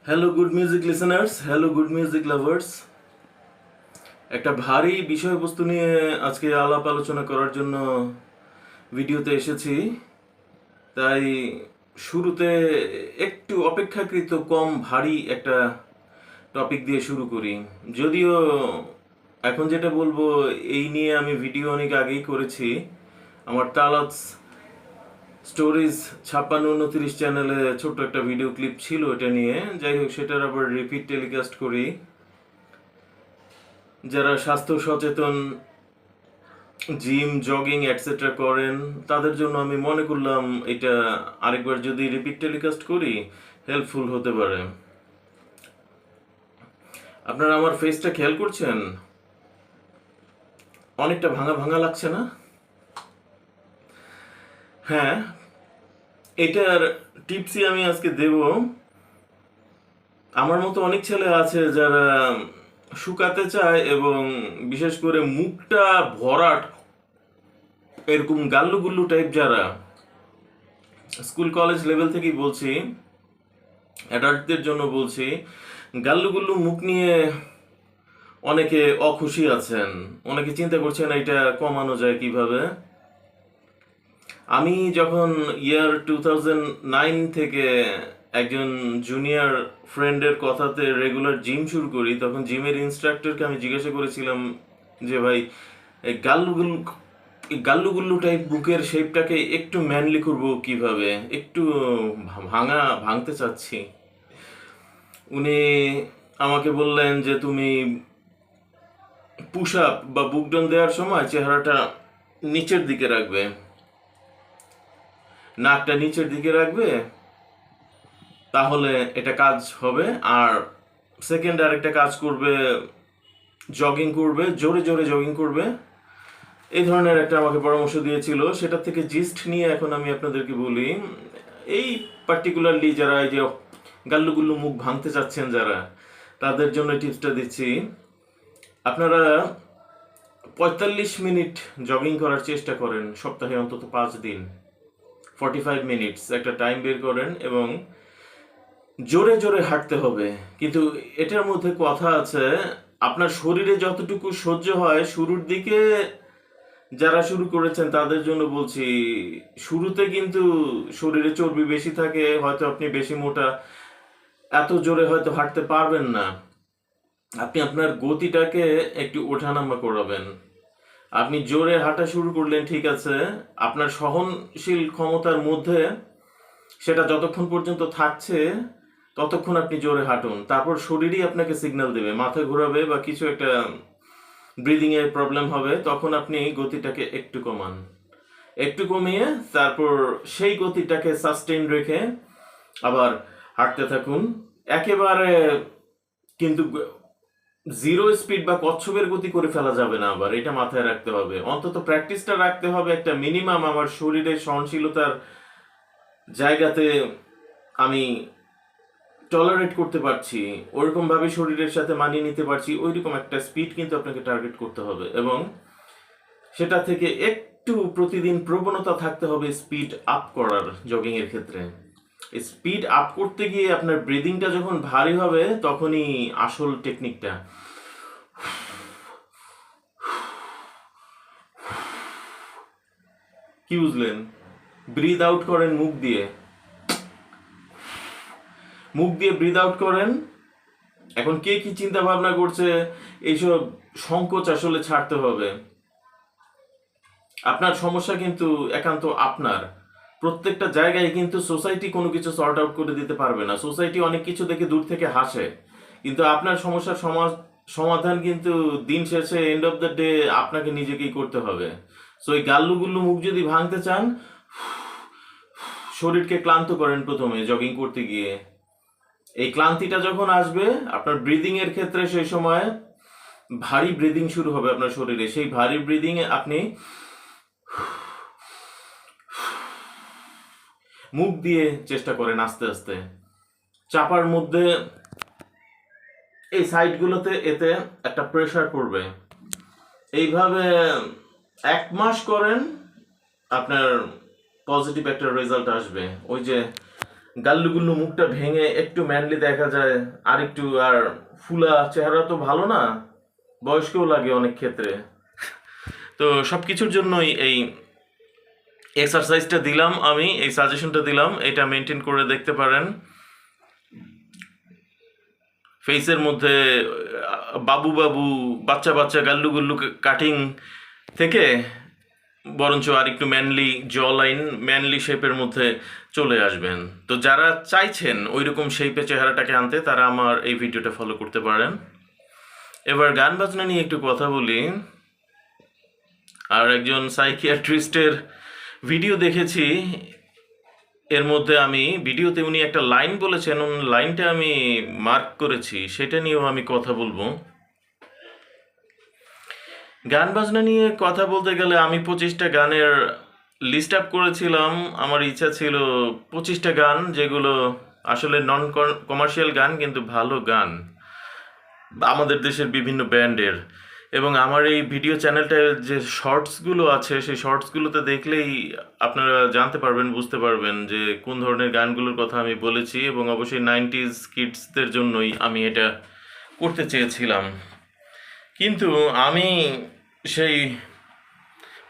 Hello good music listeners, hello good music lovers. একটা ভারী বিষয়বস্তু নিয়ে আজকে আলাপ আলোচনা করার জন্য ভিডিওতে এসেছি। তাই শুরুতে একটু অপেক্ষাকৃত কম ভারী একটা টপিক দিয়ে শুরু করি। যদিও এখন যেটা বলবো এই নিয়ে আমি ভিডিও অনেক আগেই করেছি। আমার তালাত স্টোরিজ 56-29 চ্যানেলে ছোট্ট একটা ভিডিও ক্লিপ ছিল এটা নিয়ে। যাই হোক, সেটার আবার রিপিট টেলিকাস্ট করি। যারা স্বাস্থ্য সচেতন, জিম, জগিং এটসেট্রা করেন, তাদের জন্য আমি মনে করলাম এটা আরেকবার যদি রিপিট টেলিকাস্ট করি হেল্পফুল হতে পারে। আপনারা আমার ফেসটা খেয়াল করছেন? অনেকটা ভাঙা ভাঙা লাগছে না? হ্যাঁ, এটার টিপসই আমি আজকে দেব। আমার মতো অনেক ছেলে আছে যারা শুকাতে চায় এবং বিশেষ করে মুখটা ভরাট, এরকম গাল্লু গুল্লু টাইপ যারা, স্কুল কলেজ লেভেল থেকেই বলছি, অ্যাডাল্টদের জন্য বলছি, গাল্লু গুল্লু মুখ নিয়ে অনেকে অখুশি আছেন। অনেকে চিন্তা করছেন এটা কমানো যায় কিভাবে। আমি যখন ইয়ার 2009 থেকে একজন জুনিয়র ফ্রেন্ডের কথাতে রেগুলার জিম শুরু করি, তখন জিমের ইনস্ট্রাক্টরকে আমি জিজ্ঞাসা করেছিলাম যে ভাই, এই গাল্লুগুল্লু টাইপ বুকের শেপটাকে একটু ম্যানলি করবো কিভাবে, একটু ভাঙতে চাচ্ছি। উনি আমাকে বললেন যে তুমি পুশ আপ বা বুক ডাউন দেওয়ার সময় চেহারাটা নিচের দিকে রাখবে, নাকটা নিচের দিকে রাখবে, তাহলে এটা কাজ হবে। আর সেকেন্ড আরেকটা কাজ করবে, জগিং করবে, জোরে জোরে জগিং করবে। এই ধরনের একটা আমাকে পরামর্শ দিয়েছিল। সেটা থেকে জিস্ট নিয়ে এখন আমি আপনাদেরকে বলি, এই পার্টিকুলারলি যারা এই যে গাল্লুগুল্লু মুখ ভাঙতে চাচ্ছেন যারা, তাদের জন্য টিপসটা দিচ্ছি। আপনারা 45 মিনিট জগিং করার চেষ্টা করেন, সপ্তাহে অন্তত 5 দিন, 45 মিনিটস একটা টাইম বের করেন এবং জোরে জোরে হাঁটতে হবে। কিন্তু এটার মধ্যে কথা আছে, আপনার শরীরে যতটুকু সহ্য হয় শুরুর দিকে যারা শুরু করেছেন তাদের জন্য বলছি। শুরুতে কিন্তু শরীরে চর্বি বেশি থাকে, হয়তো আপনি বেশি মোটা, এত জোরে হয়তো হাঁটতে পারবেন না। আপনি আপনার গতিটাকে একটু ওঠানামা করাবেন। আপনি জোরে হাঁটা শুরু করলেন, ঠিক আছে, আপনার সহনশীল ক্ষমতার মধ্যে সেটা যতক্ষণ পর্যন্ত থাকছে ততক্ষণ আপনি জোরে হাঁটুন। তারপর শরীরই আপনাকে সিগন্যাল দেবে, মাথা ঘোরাবে বা কিছু একটা ব্রিদিং এর প্রবলেম হবে, তখন আপনি গতিটাকে একটু কমান, একটু কমিয়ে তারপর সেই গতিটাকে সাস্টেইন রেখে আবার হাঁটতে থাকুন। একেবারে কিন্তু জিরো স্পিড বা কচ্ছপের গতি করে ফেলা যাবে না, আবার এটা মাথায় রাখতে হবে। অন্তত প্র্যাকটিসটা রাখতে হবে একটা মিনিমাম, আমার শরীরের সহনশীলতার জায়গাতে আমি টলারেট করতে পারছি, ওরকম ভাবে শরীরের সাথে মানিয়ে নিতে পারছি, ওইরকম একটা স্পিড কিন্তু আপনাকে টার্গেট করতে হবে এবং সেটা থেকে একটু প্রতিদিন প্রবণতা থাকতে হবে স্পিড আপ করার। জগিং এর ক্ষেত্রে স্পিড আপ করতে গিয়ে আপনার ব্রিদিংটা যখন ভারী হবে তখনই আসল টেকনিকটা। কি বুঝলেন? ব্রিদ আউট করেন মুখ দিয়ে, মুখ দিয়ে ব্রিদ আউট করেন। এখন কে কি চিন্তা ভাবনা করছে, এইসব সংকোচ আসলে ছাড়তে হবে। আপনার সমস্যা কিন্তু একান্ত আপনার। প্রত্যেকটা জায়গায় কিন্তু সোসাইটি কোনো কিছু সর্ট আউট করে দিতে পারবে না। সোসাইটি অনেক কিছু দেখে দূর থেকে হাসে, কিন্তু আপনার সমস্যার সমাধান কিন্তু দিন শেষে এন্ড অফ দ্য ডে আপনাকে নিজেকেই করতে হবে। সো এই গাল্লু গুল্লু মুখ যদি ভাঙতে চান, শরীরকে ক্লান্ত করেন প্রথমে জগিং করতে গিয়ে। এই ক্লান্তিটা যখন আসবে আপনার ব্রিদিং এর ক্ষেত্রে, সেই সময় ভারী ব্রিদিং শুরু হবে আপনার শরীরে। সেই ভারী ব্রিদিং এ আপনি মুখ দিয়ে চেষ্টা করেন আস্তে আস্তে চাপার মধ্যে, এই সাইডগুলোতে, এতে একটা প্রেসার পড়বে। এইভাবে 1 মাস করেন, আপনার পজিটিভ একটা রেজাল্ট আসবে। ওই যে গাল্লুগুল্লু মুখটা ভেঙে একটু ম্যানলি দেখা যায়, আর একটু আর ফুলা চেহারা তো ভালো না, বয়স্কও লাগে অনেক ক্ষেত্রে। তো সব কিছুর জন্যই এই এক্সারসাইজটা দিলাম, আমি এই সাজেশনটা দিলাম, এটা মেনটেন করে দেখতে পারেন। ফেসের মধ্যে বাবু বাবু বাচ্চা বাচ্চা গাল্লু গুল্লু কাটিং থেকে বরঞ্চ আর একটু ম্যানলি জ লাইন, ম্যানলি শেপের মধ্যে চলে আসবেন। তো যারা চাইছেন ওই রকম শেপে চেহারাটাকে আনতে, তারা আমার এই ভিডিওটা ফলো করতে পারেন। এবার গান বাজনা নিয়ে একটু কথা বলি। আর একজন সাইকিয়াট্রিস্টের ভিডিও দেখেছি, এর মধ্যে আমি ভিডিওতে উনি একটা লাইন বলেছেন, লাইনটা আমি মার্ক করেছি, সেটা নিয়েও আমি কথা বলবো। গান বাজনা নিয়ে কথা বলতে গেলে আমি 25টা গানের লিস্ট আপ করেছিলাম। আমার ইচ্ছা ছিল 25টা গান যেগুলো আসলে নন কমার্শিয়াল গান, কিন্তু ভালো গান আমাদের দেশের বিভিন্ন ব্যান্ডের। এবং আমার এই ভিডিও চ্যানেলটায় যে শর্টসগুলো আছে, সেই শর্টসগুলোতে দেখলেই আপনারা জানতে পারবেন, বুঝতে পারবেন যে কোন ধরনের গানগুলোর কথা আমি বলেছি। এবং অবশ্যই 90s কিডসদের জন্যই আমি এটা করতে চেয়েছিলাম, কিন্তু আমি সেই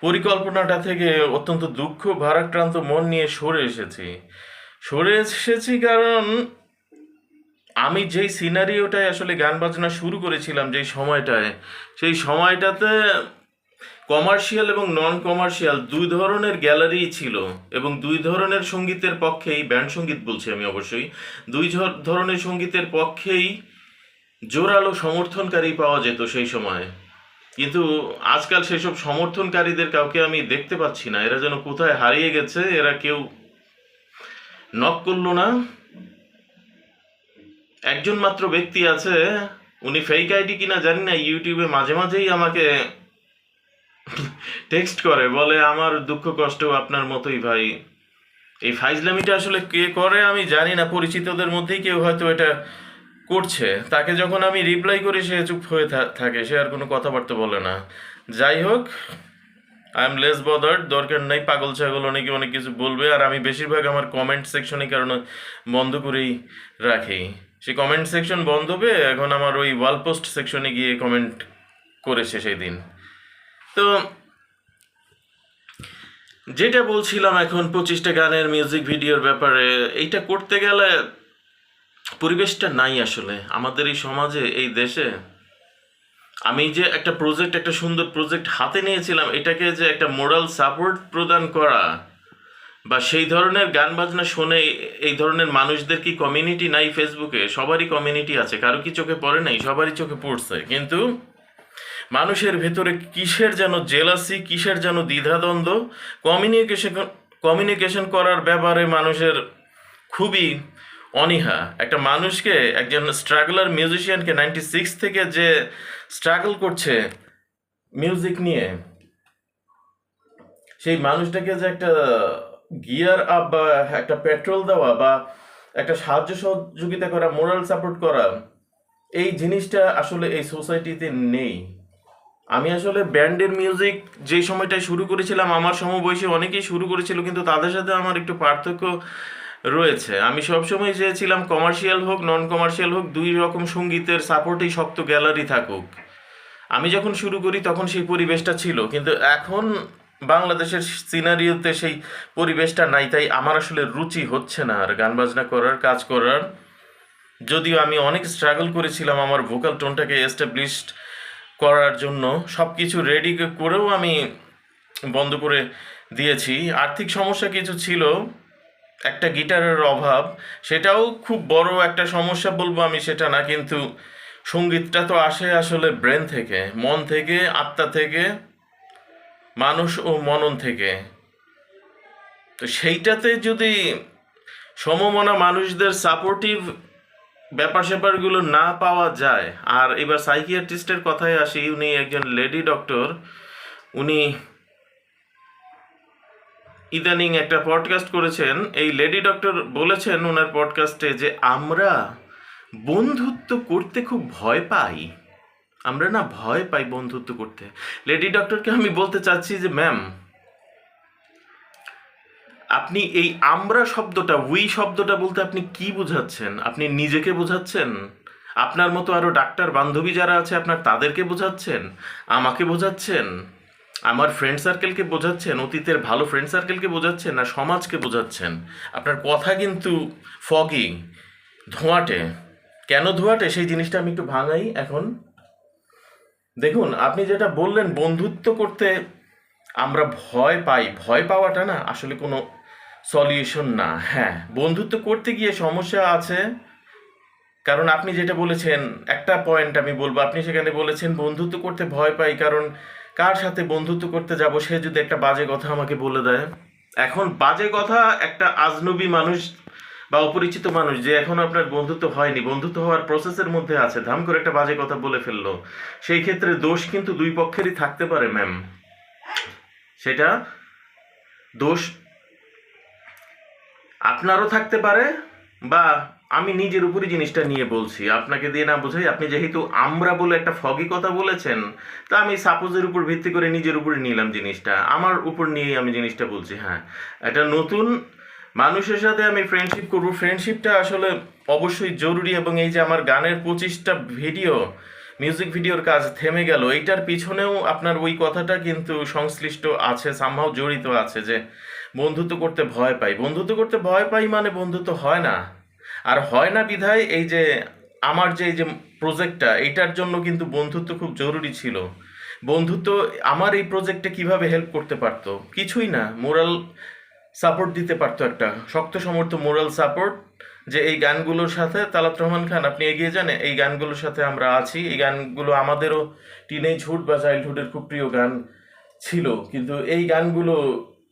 পরিকল্পনাটা থেকে অত্যন্ত দুঃখ ভারাক্রান্ত মন নিয়ে সরে এসেছি কারণ আমি যেই সিনারিওটায় আসলে গান বাজনা শুরু করেছিলাম, যেই সময়টায়, সেই সময়টাতে কমার্শিয়াল এবং নন কমার্শিয়াল দুই ধরনের গ্যালারিই ছিল। এবং দুই ধরনের সঙ্গীতের পক্ষেই, ব্যান্ড সঙ্গীত বলছি আমি অবশ্যই, দুই ধরনের সঙ্গীতের পক্ষেই জোরালো সমর্থনকারী পাওয়া যেত সেই সময়। কিন্তু আজকাল সেসব সমর্থনকারীদের কাউকে আমি দেখতে পাচ্ছি না। এরা যেন কোথায় হারিয়ে গেছে, এরা কেউ নক করলো না। একজন মাত্র ব্যক্তি আছে, উনি ফেক আইডি কিনা জানি না, ইউটিউবে মাঝে মাঝেই আমাকে টেক্সট করে, বলে আমার দুঃখ কষ্ট আপনার মতোই ভাই। এই ফাইজলামিটা আসলে কে করে আমি জানি না, পরিচিতদের মধ্যেই কেউ হয়তো এটা করছে। তাকে যখন আমি রিপ্লাই করি সে চুপ হয়ে থাকে, সে আর কোনো কথাবার্তা বলে না। যাই হোক, আই এম লেস বদার্ড, দরকার নেই, পাগল ছাগল অনেকে অনেক কিছু বলবে। আর আমি বেশিরভাগ আমার কমেন্ট সেকশনে কারণে বন্ধ করেই রাখি। সে কমেন্ট সেকশন বন্ধ পেয়ে এখন আমার ওই ওয়াল পোস্ট সেকশনে গিয়ে কমেন্ট করেছে সেই দিন। তো যেটা বলছিলাম এখন 25টা গানের মিউজিক ভিডিওর ব্যাপারে, এইটা করতে গেলে পরিবেশটা নাই আসলে আমাদের এই সমাজে, এই দেশে। আমি যে একটা সুন্দর প্রজেক্ট হাতে নিয়েছিলাম, এটাকে যে একটা মোরাল সাপোর্ট প্রদান করা, বা সেই ধরনের গান বাজনা শুনে এই ধরনের মানুষদের কি কমিউনিটি নাই ফেসবুকে? সবারই কমিউনিটি আছে, কারো কি চোখে পড়ে নাই? সবারই চোখে পড়ছে। কিন্তু মানুষের ভেতরে কিসের যেন জেলাসি, কিসের যেন দ্বিধাদ্বন্দ্ব, কমিউনিকেশন করার ব্যাপারে মানুষের খুবই অনীহা। একটা মানুষকে, একজন স্ট্রাগলার মিউজিশিয়ানকে 96 থেকে যে স্ট্রাগল করছে মিউজিক নিয়ে, সেই মানুষটাকে যে একটা গিয়ার আপ বা একটা পেট্রোল দেওয়া বা একটা সাহায্য সহযোগিতা করা, মোরাল সাপোর্ট করা, এই জিনিসটা আসলে এই সোসাইটিতে নেই। আমি আসলে ব্যান্ডের মিউজিক যেই সময়টায় শুরু করেছিলাম, আমার সমবয়সী অনেকেই শুরু করেছিল, কিন্তু তাদের সাথে আমার একটু পার্থক্য রয়েছে। আমি সবসময় চেয়েছিলাম কমার্শিয়াল হোক নন কমার্শিয়াল হোক, দুই রকম সঙ্গীতের সাপোর্টেই শক্ত গ্যালারি থাকুক। আমি যখন শুরু করি তখন সেই পরিবেশটা ছিল, কিন্তু এখন বাংলাদেশের সিনারিওতে সেই পরিবেশটা নাই। তাই আমার আসলে রুচি হচ্ছে না আর গান বাজনা করার, কাজ করার। যদিও আমি অনেক স্ট্রাগল করেছিলাম আমার ভোকাল টোনটাকে এস্টাবলিশড করার জন্য, সব কিছু রেডি করেও আমি বন্ধ করে দিয়েছি। আর্থিক সমস্যা কিছু ছিল, একটা গিটারের অভাব, সেটাও খুব বড় একটা সমস্যা বলবো আমি সেটা না। কিন্তু সঙ্গীতটা তো আসে আসলে ব্রেন থেকে, মন থেকে, আত্মা থেকে, মানুষ ও মনন থেকে। তো সেইটাতে যদি সমমনা মানুষদের সাপোর্টিভ ব্যাপার স্যাপারগুলো না পাওয়া যায়। আর এবার সাইকিয়াট্রিস্টের কথায় আসি, উনি একজন লেডি ডক্টর। উনি ইদানিং একটা পডকাস্ট করেছেন। এই লেডি ডক্টর বলেছেন ওনার পডকাস্টে যে আমরা বন্ধুত্ব করতে খুব ভয় পাই, আমরা না ভয় পাই বন্ধুত্ব করতে। লেডি ডক্টরকে আমি বলতে চাচ্ছি যে ম্যাম, আপনি এই আমরা শব্দটা, উই শব্দটা বলতে আপনি কি বোঝাচ্ছেন? আপনি নিজেকে বোঝাচ্ছেন? আপনার মতো আরো ডাক্তার বান্ধবী যারা আছে আপনার তাদেরকে বোঝাচ্ছেন? আমাকে বোঝাচ্ছেন? আমার ফ্রেন্ড সার্কেলকে বোঝাচ্ছেন? অতীতের ভালো ফ্রেন্ড সার্কেলকে বোঝাচ্ছেন না সমাজকে বোঝাচ্ছেন? আপনার কথা কিন্তু ফগি, ধোঁয়াটে। কেন ধোঁয়াটে সেই জিনিসটা আমি একটু ভাঙাই এখন। দেখুন, আপনি যেটা বললেন বন্ধুত্ব করতে আমরা ভয় পাই, ভয় পাওয়াটা না আসলে কোনো সলিউশন না। হ্যাঁ, বন্ধুত্ব করতে গিয়ে সমস্যা আছে, কারণ আপনি যেটা বলেছেন একটা পয়েন্ট আমি বলবো, আপনি সেখানে বলেছেন বন্ধুত্ব করতে ভয় পাই কারণ কার সাথে বন্ধুত্ব করতে যাব সে যদি একটা বাজে কথা আমাকে বলে দেয়। এখন বাজে কথা একটা আজনবী মানুষ বা অপরিচিত মানুষ যে এখন আপনার বন্ধুত্ব হয়নি, বন্ধুত্ব হওয়ার প্রসেসের মধ্যে আছে, ধাম করে একটা বাজে কথা বলে ফেললো, সেই ক্ষেত্রে দোষ কিন্তু দুই পক্ষেরই থাকতে পারে ম্যাম। সেটা দোষ আপনারও থাকতে পারে, বা আমি নিজের উপরই জিনিসটা নিয়ে বলছি, আপনাকে দিয়ে না বোঝাই। আপনি যেহেতু আমরা বলে একটা ফগি কথা বলেছেন, তা আমি সাপোজের উপর ভিত্তি করে নিজের উপরে নিলাম জিনিসটা, আমার উপর নিয়েই আমি জিনিসটা বলছি। হ্যাঁ, একটা নতুন মানুষের সাথে আমি ফ্রেন্ডশিপ করব, ফ্রেন্ডশিপটা আসলে অবশ্যই জরুরি। এবং এই যে আমার গানের 25টা ভিডিও, মিউজিক ভিডিওর কাজ থেমে গেল, এইটার পিছনেও আপনার ওই কথাটা কিন্তু সংশ্লিষ্ট আছে, সামহাও জড়িত আছে যে বন্ধুত্ব করতে ভয় পাই। বন্ধুত্ব করতে ভয় পাই মানে বন্ধুত্ব হয় না। আর হয় না বিধায় এই যে আমার যে এই যে প্রজেক্টটা, এইটার জন্য কিন্তু বন্ধুত্ব খুব জরুরি ছিল। বন্ধুত্ব আমার এই প্রজেক্টে কিভাবে হেল্প করতে পারতো? কিছুই না, মোরাল সাপোর্ট দিতে পারতো, একটা শক্ত সমর্থ মোরাল সাপোর্ট, যে এই গানগুলোর সাথে তালাত রহমান খান আপনি এগিয়ে যান, এই গানগুলোর সাথে আমরা আছি। এই গানগুলো আমাদেরও টিনেজহুড বা চাইল্ডহুডের খুব প্রিয় গান ছিল, কিন্তু এই গানগুলো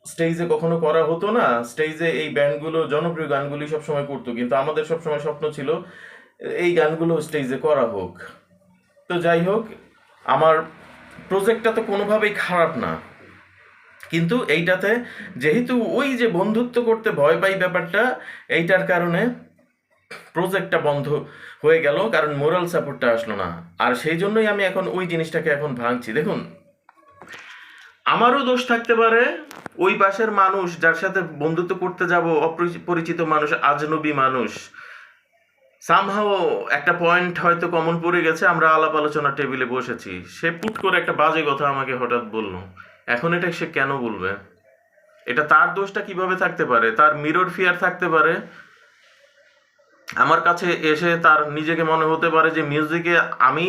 স্টেজে কখনো করা হতো না। স্টেজে এই ব্যান্ডগুলো জনপ্রিয় গানগুলি সবসময় করতো, কিন্তু আমাদের সবসময় স্বপ্ন ছিল এই গানগুলো স্টেজে করা হোক। তো যাই হোক, আমার প্রজেক্টটা তো কোনোভাবেই খারাপ না, কিন্তু এইটাতে যেহেতু ওই যে বন্ধুত্ব করতে ভয় পাই ব্যাপারটা, এইটার কারণে প্রজেক্টটা বন্ধ হয়ে গেল, কারণ মোরাল সাপোর্টটা আসলো না। আর সেই জন্যই আমি এখন ওই জিনিসটাকে এখন ভাঙছি। দেখুন, আমারও দোষ থাকতে পারে, ওই পাশের মানুষ যার সাথে বন্ধুত্ব করতে যাব, অপরিচিত মানুষ, আজনবী মানুষ, সামহাও একটা পয়েন্ট হয়তো কমন পড়ে গেছে, আমরা আলাপ আলোচনা টেবিলে বসেছি, সে পুট করে একটা বাজে কথা আমাকে হঠাৎ বললো। এখন এটা সে কেন বলবে? এটা তার দোষটা কিভাবে থাকতে পারে? তার মিরর ফিয়ার থাকতে পারে। আমার কাছে এসে তার নিজেকে মনে হতে পারে যে মিউজিকে আমি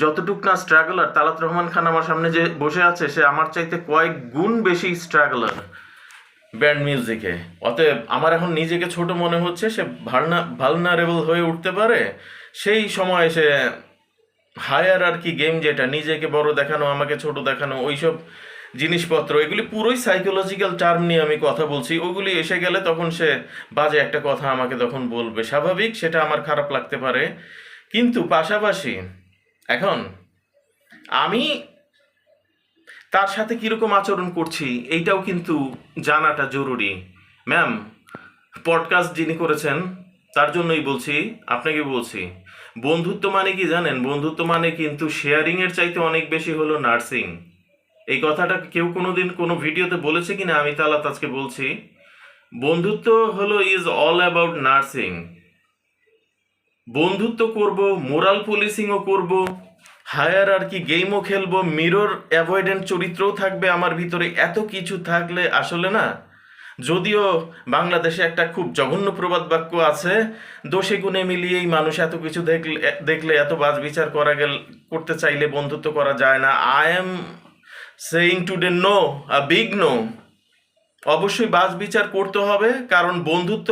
যতটুক না স্ট্রাগলার, তালাত রহমান খান আমার সামনে যে বসে আছে সে আমার চাইতে কয়েক গুণ বেশি স্ট্রাগলার ব্যান্ড মিউজিকে। অতএব আমার এখন নিজেকে ছোট মনে হচ্ছে, সে ভালনারেবল হয়ে উঠতে পারে। সেই সময় সে হায়ার আর কি গেম, যেটা নিজেকে বড় দেখানো, আমাকে ছোট দেখানো, ওইসব জিনিসপত্র, এগুলি পুরোই সাইকোলজিক্যাল টার্ম নিয়ে আমি কথা বলছি। ওগুলি এসে গেলে তখন সে বাজে একটা কথা আমাকে তখন বলবে, স্বাভাবিক, সেটা আমার খারাপ লাগতে পারে। কিন্তু পাশাপাশি এখন আমি তার সাথে কীরকম আচরণ করছি এইটাও কিন্তু জানাটা জরুরি। ম্যাম, পডকাস্ট যিনি করেছেন তার জন্যই বলছি, আপনাকে বলছি, বন্ধুত্ব মানে কি জানেন? বন্ধুত্ব মানে কিন্তু শেয়ারিংয়ের চাইতে অনেক বেশি হলো নার্সিং। এই কথাটা কেউ কোনোদিন কোনো ভিডিওতে বলেছে কিনা আমি তালাত আজকে বলছি। বন্ধুত্ব হলো ইজ অল অ্যাবাউট নার্সিং। বন্ধুত্ব করব, মোরাল পুলিশিংও করব, হায়ার আর কি গেমও খেলবো, মিরর অ্যাভয়েডেন্ট চরিত্রও থাকবে আমার ভিতরে। এত কিছু থাকলে আসলে না, যদিও বাংলাদেশে একটা খুব জঘন্য প্রবাদ বাক্য আছে, দোষে গুণে মিলিয়েই মানুষ, এত কিছু দেখলে দেখলে এত বাজ বিচার করতে চাইলে বন্ধুত্ব করা যায় না। I am saying today no, a big no. অবশ্যই বাজ বিচার করতে হবে, কারণ বন্ধুত্ব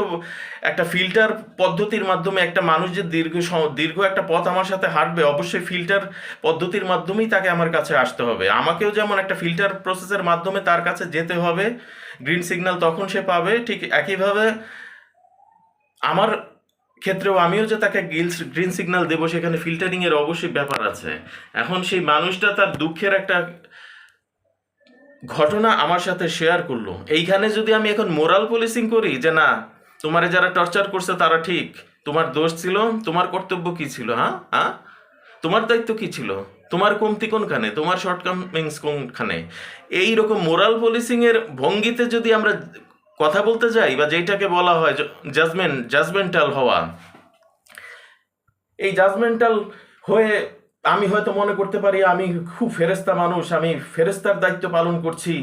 একটা ফিল্টার পদ্ধতির মাধ্যমে, একটা মানুষ যে দীর্ঘ একটা পথ আমার সাথে হাঁটবে, অবশ্যই ফিল্টার পদ্ধতির মাধ্যমেই তাকে আমার কাছে আসতে হবে। আমাকেও যেমন একটা ফিল্টার প্রসেসের মাধ্যমে তার কাছে যেতে হবে, গ্রিন সিগন্যাল তখন সে পাবে, ঠিক একইভাবে আমার ক্ষেত্রেও আমিও যে তাকে গ্রিন সিগন্যাল দেবো, সেখানে ফিল্টারিংয়ের অবশ্যই ব্যাপার আছে। এখন সেই মানুষটা তার দুঃখের একটা ঘটনা আমার সাথে শেয়ার করলো, এইখানে যদি আমি এখন মোরাল পুলিশিং করি যে না, তোমারে যারা টর্চার করছে তারা ঠিক, তোমার দোষ ছিল, তোমার কর্তব্য কি ছিল, হ্যাঁ হ্যাঁ, তোমার দায়িত্ব কি ছিল, তোমার কমতি কোনখানে, তোমার শর্টকামিংস কোনখানে, এই রকম মোরাল পুলিশিংয়ের ভঙ্গিতে যদি আমরা কথা বলতে যাই বা যেইটাকে বলা হয় জাজমেন্টাল হওয়া, এই জাজমেন্টাল হয়ে আমি হয়তো মনে করতে পারি আমি খুব ফেরেস্তা মানুষ, আমি ফেরেস্তার দায়িত্ব পালন করছি,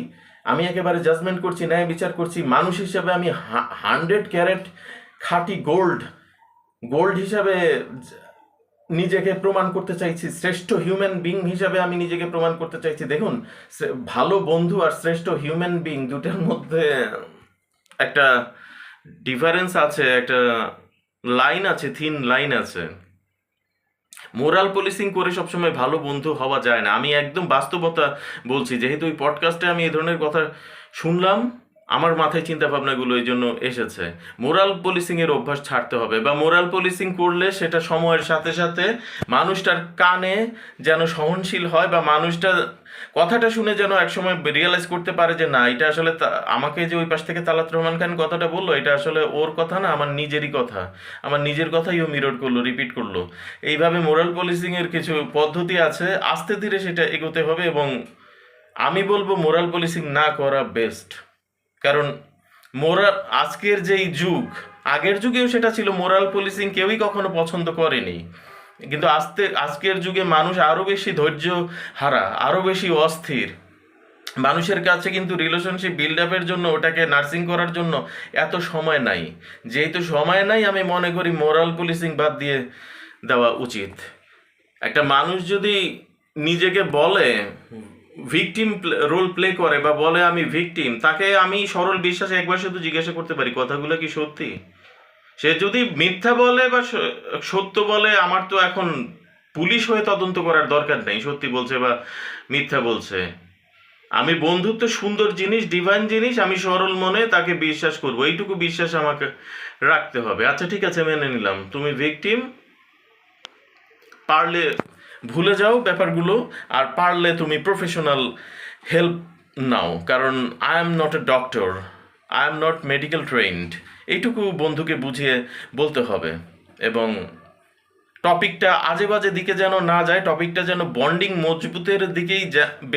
আমি একেবারে জাজমেন্ট করছি, ন্যায় বিচার করছি, মানুষ হিসেবে আমি 100 ক্যারেট খাঁটি গোল্ড হিসাবে নিজেকে প্রমাণ করতে চাইছি, শ্রেষ্ঠ হিউম্যান বিং হিসাবে আমি নিজেকে প্রমাণ করতে চাইছি। দেখুন, ভালো বন্ধু আর শ্রেষ্ঠ হিউম্যান বিং দুটার মধ্যে একটা ডিফারেন্স আছে, একটা লাইন আছে, থিন লাইন আছে। মোরাল পুলিশিং করে সবসময় ভালো বন্ধু হওয়া যায় না। আমি একদম বাস্তবতা বলছি, যেহেতু ওই পডকাস্টে আমি এই ধরনের কথা শুনলাম, আমার মাথায় চিন্তা ভাবনাগুলো এই জন্য এসেছে। মোরাল পুলিশিং এর অভ্যাস ছাড়তে হবে, বা মোরাল পুলিশিং করলে সেটা সময়ের সাথে সাথে মানুষটার কানে যেন সহনশীল হয়, বা মানুষটা কথাটা শুনে যেন একসময় রিয়েলাইজ করতে পারে যে না, এটা আসলে আমাকে যে ওই পাশ থেকে তালাত রহমান খান কথাটা বললো, এটা আসলে ওর কথা না, আমার নিজেরই কথা, আমার নিজের কথাই ও মিরর করলো, রিপিট করলো। এইভাবে মোরাল পুলিশিং এর কিছু পদ্ধতি আছে, আস্তে ধীরে সেটা এগোতে হবে। এবং আমি বলবো মোরাল পুলিশিং না করা বেস্ট, কারণ আজকের যেই যুগ, আগের যুগেও সেটা ছিল, মোরাল পুলিশিং কেউই কখনো পছন্দ করেনি, কিন্তু আজকের যুগে মানুষ আরো বেশি ধৈর্য হারা, আরো বেশি অস্থির। মানুষের কাছে কিন্তু রিলেশনশিপ বিল্ড আপের জন্য, ওটাকে নার্সিং করার জন্য এত সময় নাই। যেহেতু সময় নাই, আমি মনে করি মোরাল পুলিশিং বাদ দিয়ে দেওয়া উচিত। একটা মানুষ যদি নিজেকে বলে ভিকটিম রোল প্লে করে, বা বলে আমি ভিকটিম, তাকে আমি সরল বিশ্বাসে একবার শুধু জিজ্ঞাসা করতে পারি কথাগুলো কি সত্যি। সে যদি মিথ্যা বলে বা সত্য বলে, আমার তো এখন পুলিশ হয়ে তদন্ত করার দরকার নেই সত্যি বলছে বা মিথ্যা বলছে। আমি বন্ধুত্ব সুন্দর জিনিস, ডিভাইন জিনিস, আমি সরল মনে তাকে বিশ্বাস করবো, এইটুকু বিশ্বাস আমাকে রাখতে হবে। আচ্ছা ঠিক আছে, মেনে নিলাম তুমি ভিকটিম, পারলে ভুলে যাও ব্যাপারগুলো, আর পারলে তুমি প্রফেশনাল হেল্প নাও, কারণ I am not a doctor, I am not medical trend. এইটুকু বন্ধুকে বুঝিয়ে বলতে হবে। এবং টপিকটা আজে বাজে দিকে যেন না যায়, টপিকটা যেন বন্ডিং মজবুতের দিকেই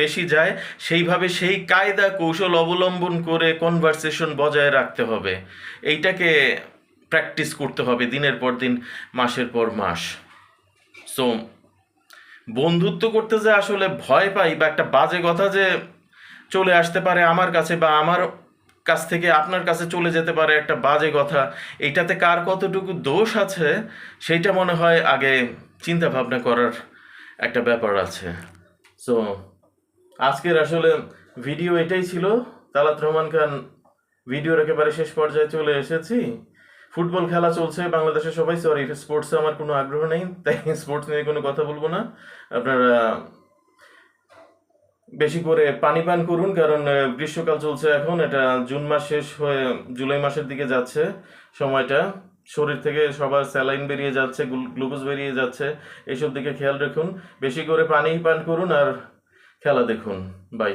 বেশি যায়, সেইভাবে সেই কায়দা কৌশল অবলম্বন করে কনভারসেশন বজায় রাখতে হবে। এইটাকে প্র্যাকটিস করতে হবে দিনের পর দিন, মাসের পর মাস। সো বন্ধুত্ব করতে যে আসলে ভয় পাই, বা একটা বাজে কথা যে চলে আসতে পারে আমার কাছে, বা আমার কাছ থেকে আপনার কাছে চলে যেতে পারে একটা বাজে কথা, এইটাতে কার কতটুকু দোষ আছে সেইটা মনে হয় আগে চিন্তা ভাবনা করার একটা ব্যাপার আছে। সো আজকের আসলে ভিডিও এটাই ছিল। তালাত রহমান খান ভিডিওর একেবারে শেষ পর্যায়ে চলে এসেছি। ফুটবল খেলা চলছে বাংলাদেশে, সবাই, সরি, স্পোর্টসে আমার কোনো আগ্রহ নেই, তাই স্পোর্টস নিয়ে কোনো কথা বলবো না। আপনারা বেশি করে পানি পান করুন, কারণ গ্রীষ্মকাল চলছে এখন, এটা জুন মাস শেষ হয়ে জুলাই মাসের দিকে যাচ্ছে সময়টা, শরীর থেকে সবার স্যালাইন বেরিয়ে যাচ্ছে, গ্লুকোজ বেরিয়ে যাচ্ছে, এইসব দিকে খেয়াল রাখুন, বেশি করে পানি পান করুন আর খেলা দেখুন। বাই।